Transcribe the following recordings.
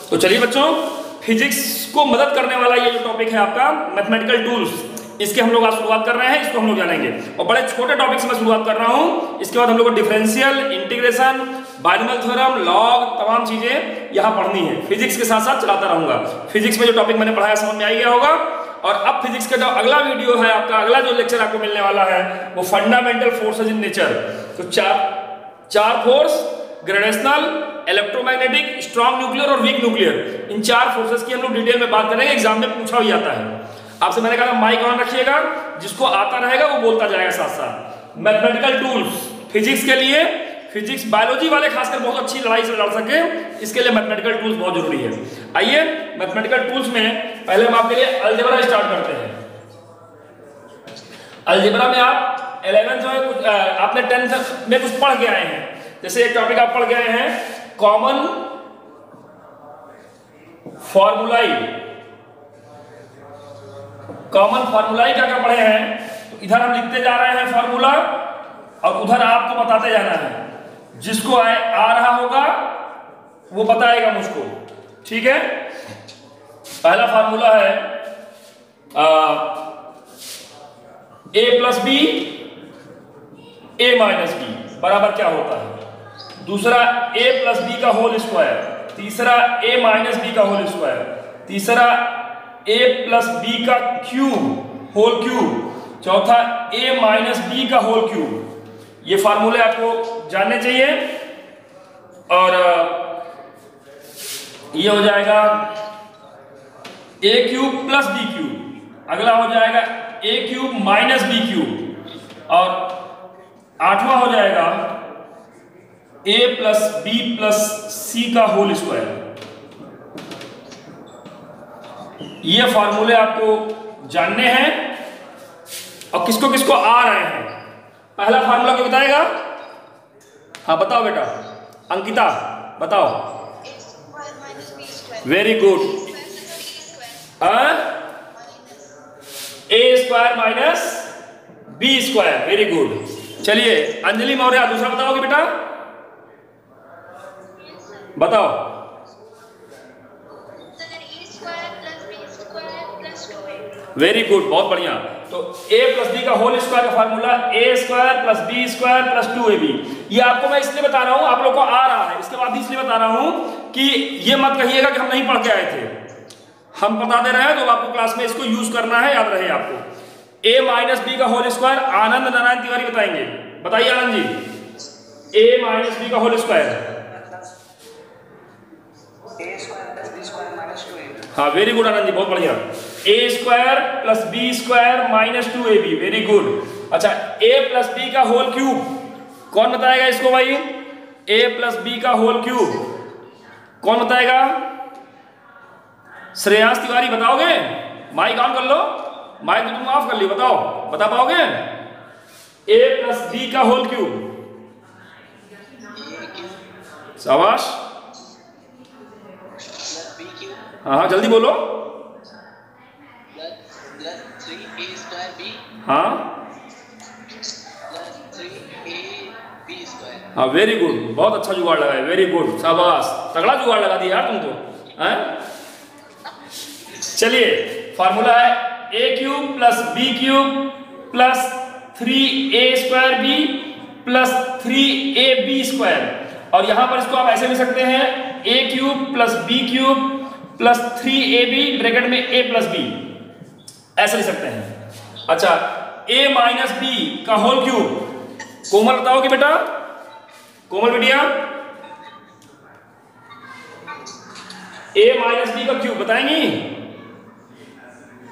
तो चलिए बच्चों, फिजिक्स को मदद करने वाला ये जो टॉपिक है आपका मैथमेटिकल टूल्स, इसके हम लोग आज शुरुआत कर रहे हैं। इसको हम लोग जानेंगे और बड़े छोटे टॉपिक से मैं शुरुआत कर रहा हूं। इसके बाद हम लोग को differential, integration, binomial theorem, log, तमाम चीजें यहाँ पढ़नी है। फिजिक्स के साथ साथ चलाता रहूंगा। फिजिक्स में जो टॉपिक मैंने पढ़ाया समझ में आ गया होगा। और अब फिजिक्स का जो अगला वीडियो है आपका, अगला जो लेक्चर आपको मिलने वाला है वो फंडामेंटल फोर्सेज इन नेचर। तो चार force, gravitational, electromagnetic, strong nuclear और वीक न्यूक्लियर, इन चार फोर्सेस की हम लोग डिटेल में बात करेंगे। एग्जाम में पूछा भी जाता है। आपसे मैंने कहा माइक ऑन रखिएगा, जिसको आता रहेगा वो बोलता जाएगा साथ साथ। मैथमेटिकल टूल्स फिजिक्स के लिए, फिजिक्स बायोलॉजी वाले खासकर बहुत अच्छी लड़ाई से लड़ सके, इसके लिए मैथमेटिकल टूल्स बहुत जरूरी है। आइए मैथमेटिकल टूल्स में पहले हम आपके लिए अलजेब्रा स्टार्ट करते हैं। अलजेब्रा में आप 11th में कुछ आपने 10th में कुछ पढ़ के आए हैं। जैसे एक टॉपिक आप पढ़ गए हैं कॉमन फॉर्मूलाई। कॉमन फॉर्मूलाई क्या क्या पढ़े हैं? तो इधर हम लिखते जा रहे हैं फॉर्मूला और उधर आपको बताते जाना है। जिसको आ रहा होगा वो बताएगा मुझको, ठीक है। पहला फॉर्मूला है a plus B a minus B बराबर क्या होता है। दूसरा a प्लस बी का होल स्क्वायर, तीसरा a माइनस बी का होल स्क्वायर, तीसरा a प्लस बी का क्यूब होल क्यूब, चौथा a माइनस बी का होल क्यूब। ये फार्मूले आपको जानने चाहिए। और ये हो जाएगा a cube plus B cube, अगला हो जाएगा a cube minus B cube, और आठवां हो जाएगा a plus B plus C का होल स्क्वायर। ये फार्मूले आपको जानने हैं और किसको किसको आ रहे हैं। पहला फार्मूला क्या बताएगा? हाँ बताओ बेटा, अंकिता बताओ। Very good. A square minus B square, very good. चलिए अंजलि मौर्य दूसरा बताओगे बेटा, बताओ। वेरी गुड, बहुत बढ़िया। तो a प्लस बी का होल स्क्वायर का formula a square plus B square plus 2ab। ये आपको मैं इसलिए बता रहा हूं, आप लोग को आ रहा है, इसके बाद भी इसलिए बता रहा हूं कि ये मत कहिएगा कि हम नहीं पढ़ के आए थे। हम बता दे रहे हैं तो आपको क्लास में इसको यूज करना है, याद रहे आपको। a माइनस बी का होल स्क्वायर आनंद नारायण तिवारी बताएंगे। बताइए Anand ji, a minus B का होल स्क्वायर। हाँ वेरी गुड आनंद जी, बहुत बढ़िया। a square plus B square minus 2ab, very good. अच्छा a प्लस बी का होल क्यूब, कौन बताएगा इसको भाई? a प्लस बी का होल क्यूब कौन बताएगा? श्रेयांश तिवारी बताओगे? माइक ऑन कर लो, माइक तो तुम ऑफ कर ली, बताओ, बता पाओगे? a प्लस बी का होल क्यूब, शाबाश। हाँ जल्दी बोलो। हाँ हाँ वेरी गुड, बहुत अच्छा जुगाड़ लगा है, वेरी गुड, शाबाश, तगड़ा जुगाड़ लगा दिया यार तुम तो, हैं? चलिए फार्मूला है a cube plus B cube plus 3a square B plus 3ab square. और यहां पर इसको आप ऐसे लिख सकते हैं a cube plus B cube plus 3ab bracket में a प्लस बी, ऐसे लिख सकते हैं। अच्छा a माइनस बी का होल क्यूब, कोमल बताओगे बेटा? कोमल बेटिया, a माइनस बी का क्यूब बताएंगी?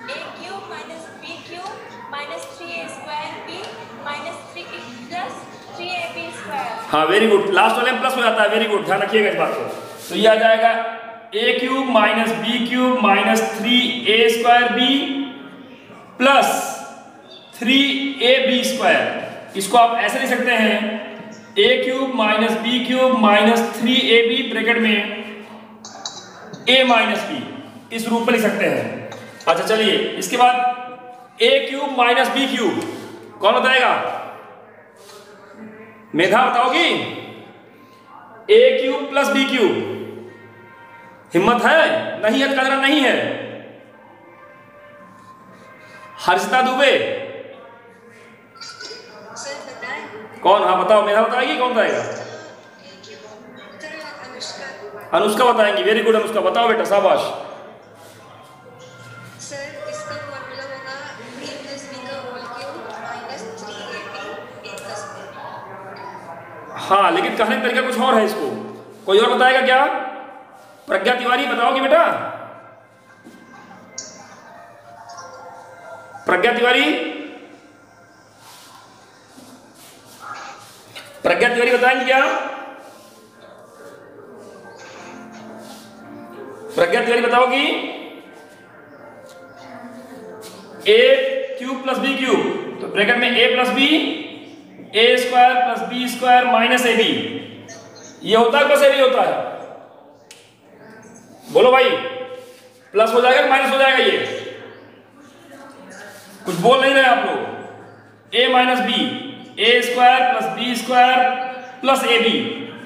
a cube minus B cube minus 3a square B minus 3 plus 3ab square. हाँ वेरी गुड, लास्ट वाले में प्लस हो जाता है, वेरी गुड, ध्यान रखिएगा इस बात को। तो ये आ जाएगा a cube minus B cube minus 3a square B plus 3ab square. इसको आप ऐसे लिख सकते हैं a cube minus B cube minus 3ab bracket में a माइनस बी, इस रूप में लिख सकते हैं। अच्छा चलिए इसके बाद a cube minus B cube कौन बताएगा? मेधा बताओगी? a cube plus B cube, हिम्मत है? नहीं है, कदर नहीं है। हर्षिता दुबे कौन? हाँ बताओ, मेरा बताएगी, कौन बताएगा? अनुष्का बताएंगी। वेरी गुड अनुष्का, बताओ बेटा, शाबाश। सर इसका फॉर्मूला होगा a + b का होल क्यूब माइनस 3ab + हाँ, लेकिन कहने का तरीका कुछ और है इसको। कोई और बताएगा क्या? प्रज्ञा तिवारी बताओगी बेटा? प्रज्ञा तिवारी, प्रज्ञा तिवारी बताएंगे क्या? प्रज्ञा तिवारी बताओगी? a cube plus b cube, तो ब्रैकेट में a plus b, a square plus b square minus ab, ये होता है प्लस ab होता है? बोलो भाई, प्लस हो जाएगा माइनस हो जाएगा? ये कुछ बोल नहीं रहे आप लोग। a minus b, a square plus b square plus ab,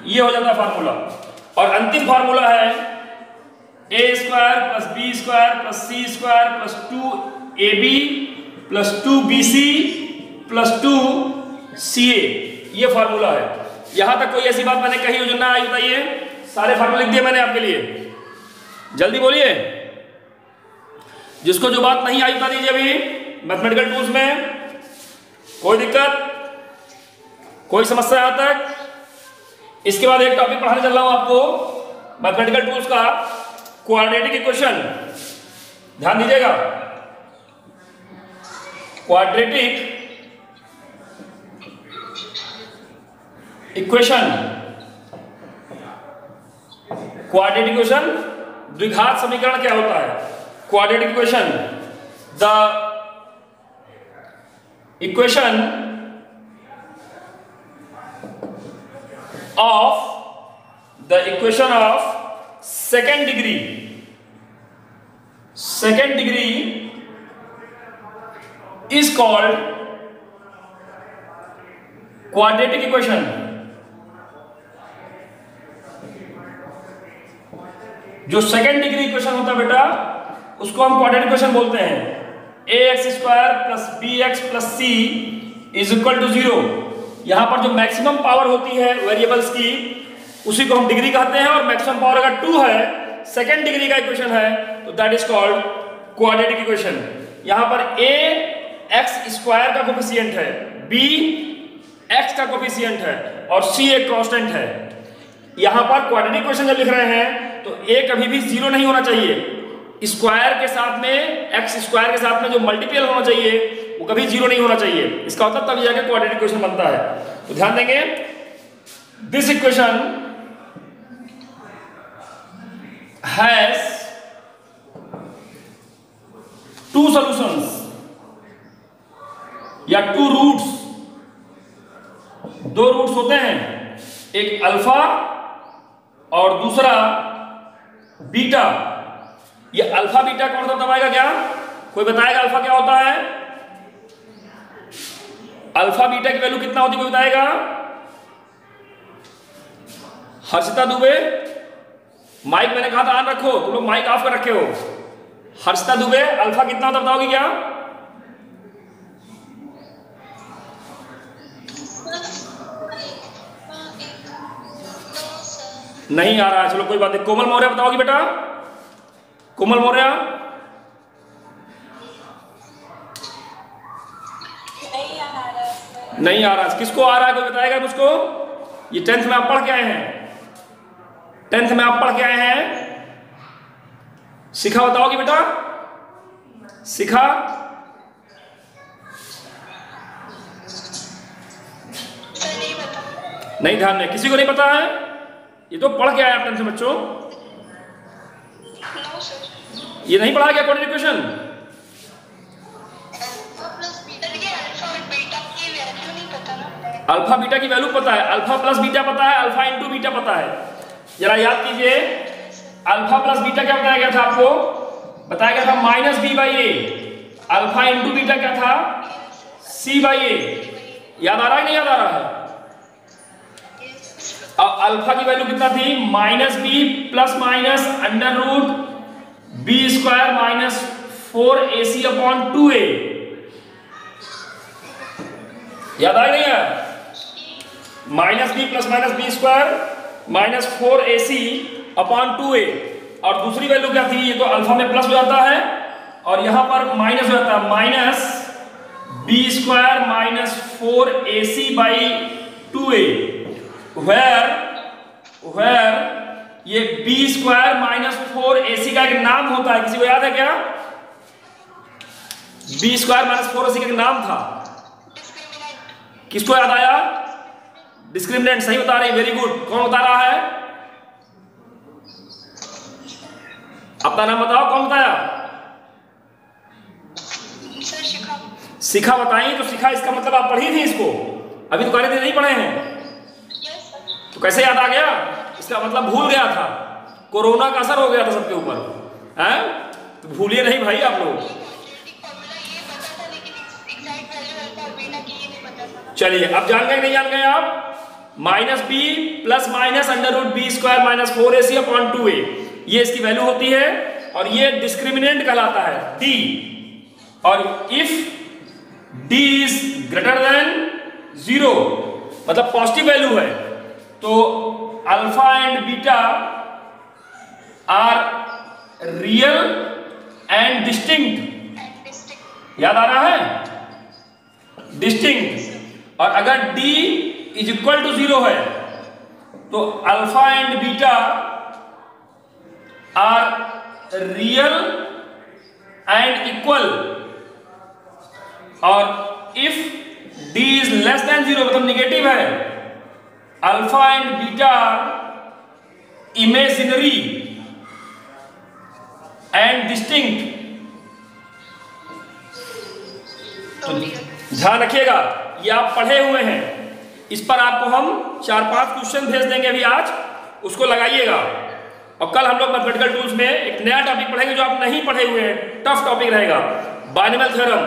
ये हो जाता है फार्मूला। और अंतिम फार्मूला है a square plus b square plus c square plus 2ab plus 2bc plus 2ca, ये फार्मूला है। यहां तक कोई ऐसी बात मैंने कही हो जो ना आई? बताइए। सारे फार्मूले लिख दिए मैंने आपके लिए, जल्दी बोलिए। जिसको जो बात नहीं आई बता दीजिए अभी। मैथमेटिकल टूल्स में कोई दिक्कत, कोई समस्या यहां तक? इसके बाद एक टॉपिक पढ़ाने चल रहा हूं आपको मैथमेटिकल टूल्स का, क्वाड्रेटिक इक्वेशन। ध्यान दीजिएगा, क्वाड्रेटिक इक्वेशन। क्वाड्रेटिक इक्वेशन, द्विघात समीकरण क्या होता है? Quadratic equation, the equation of second degree is called quadratic equation। जो सेकेंड डिग्री इक्वेशन होता है बेटा, उसको हम क्वाड्रेटिक इक्वेशन बोलते हैं। ax square plus bx plus c is equal to 0। यहां पर जो मैक्सिमम पावर होती है वेरिएबल्स की, उसी को हम डिग्री कहते हैं। और मैक्सिमम पावर अगर 2 है, सेकेंड डिग्री का इक्वेशन है, तो that is called quadratic equation. यहां पर a x स्क्वायर का कोफिशिएंट है, b x का कोफिशिएंट है और c एक कांस्टेंट है। यहां पर क्वाड्रेटिक इक्वेशन जब लिख रहे हैं तो a कभी भी 0 नहीं होना चाहिए। स्क्वायर के साथ में, x स्क्वायर के साथ में जो मल्टीपल होना चाहिए वो कभी 0 नहीं होना चाहिए। इसका मतलब तब जाके क्वाड्रेटिक इक्वेशन बनता है। तो ध्यान देंगे, दिस इक्वेशन हैज 2 सॉल्यूशंस या 2 रूट्स। 2 रूट्स होते हैं, एक अल्फा और दूसरा बीटा। ये अल्फा बीटा कौन सा दबाएगा? क्या कोई बताएगा अल्फा क्या होता है? अल्फा बीटा की वैल्यू कितना होती है, कोई बताएगा? हर्षिता दुबे, माइक मैंने कहा था ऑन रखो, तुम लोग माइक ऑफ कर रखे हो। हर्षिता दुबे, अल्फा कितना होता बताओगी क्या? नहीं आ रहा है, चलो कोई बात नहीं। कोमल मौर्य बताओगी बेटा? कोमल मौर्य नहीं आ रहा है। किसको आ रहा है कोई बताएगा मुझको? ये 10th में आप पढ़ के आए हैं, 10th में आप पढ़ के आए हैं। शिखा बताओगी बेटा? शिखा नहीं, ध्यान में किसी को नहीं पता है? ये तो पढ़ के आए आप 10th से बच्चों। ये नहीं पढ़ा क्या क्वाड्रेटिक इक्वेशन? अल्फा बीटा की वैल्यू पता है, अल्फा प्लस बीटा पता है, अल्फा इंटू बीटा पता है। जरा याद कीजिए, अल्फा प्लस बीटा क्या बताया गया था आपको? बताया गया था minus B by A. Alpha into beta क्या था? C by A. याद आ रहा है नहीं याद आ रहा है? अल्फा की वैल्यू कितना थी, minus B plus minus under root B square minus 4ac upon 2a। याद आ गई है? Minus B plus minus B square minus 4ac upon 2a। और दूसरी वैल्यू क्या थी, ये तो अल्फा में प्लस हो जाता है और यहां पर माइनस हो जाता है, minus B square minus 4ac by 2a, where ये बी स्क्वायर माइनस 4ac का एक नाम होता है, किसी को याद है क्या? बी स्क्वायर माइनस 4ac का एक नाम था, किसको याद आया? डिस्क्रिमिनेंट, सही बता रही, वेरी गुड। कौन बता रहा है? अपना नाम बताओ, कौन बताया? शिखा बताई। तो शिखा, इसका मतलब आप पढ़ी थी इसको, अभी तो कार्य नहीं पढ़े हैं, तो कैसे याद आ गया? इसका मतलब भूल गया था, कोरोना का असर हो गया था सबके ऊपर, हैं? तो भूलिए नहीं भाई आप लोग। चलिए अब जान गए नहीं जान गए आप? Minus B plus minus under root B square minus 4ac upon 2a, ये इसकी वैल्यू होती है और ये डिस्क्रिमिनेंट कहलाता है, d। और if d is greater than 0, मतलब पॉजिटिव वैल्यू है, तो alpha and beta are real and distinct. याद आ रहा है? डिस्टिंक्ट। और अगर d इज इक्वल टू 0 है तो alpha and beta are real and equal. और if d is less than 0, मतलब निगेटिव है, alpha and beta imaginary and distinct. तो ध्यान रखिएगा, ये आप पढ़े हुए हैं, इस पर आपको हम 4-5 क्वेश्चन भेज देंगे अभी आज, उसको लगाइएगा। और कल हम लोग मैथमेटिकल टूल्स में एक नया टॉपिक पढ़ेंगे जो आप नहीं पढ़े हुए हैं, टफ टॉपिक रहेगा, बाइनोमियल थ्योरम।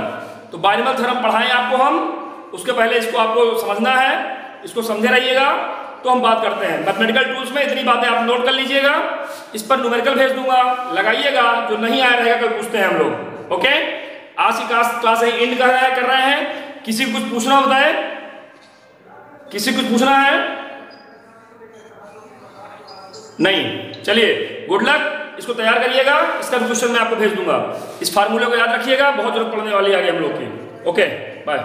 तो बाइनोमियल थ्योरम पढ़ाएं आपको हम, उसके पहले इसको आपको समझना है, इसको समझे रहिएगा तो हम बात करते हैं। मैथमेटिकल टूल्स में इतनी बातें आप नोट कर लीजिएगा, इस पर न्यूमेरिकल भेज दूंगा, लगाइएगा, जो नहीं आया रहेगा कल पूछते हैं हम लोग। ओके, आज की क्लास एंड कर रहे हैं। किसी को कुछ पूछना बताए? किसी को कुछ पूछना है? नहीं? चलिए, गुड लक, इसको तैयार करिएगा, इसका भी क्वेश्चन मैं आपको भेज दूंगा। इस फार्मूले को याद रखिएगा, बहुत जरूरत पड़ने वाली है आगे हम लोग की। Okay, bye.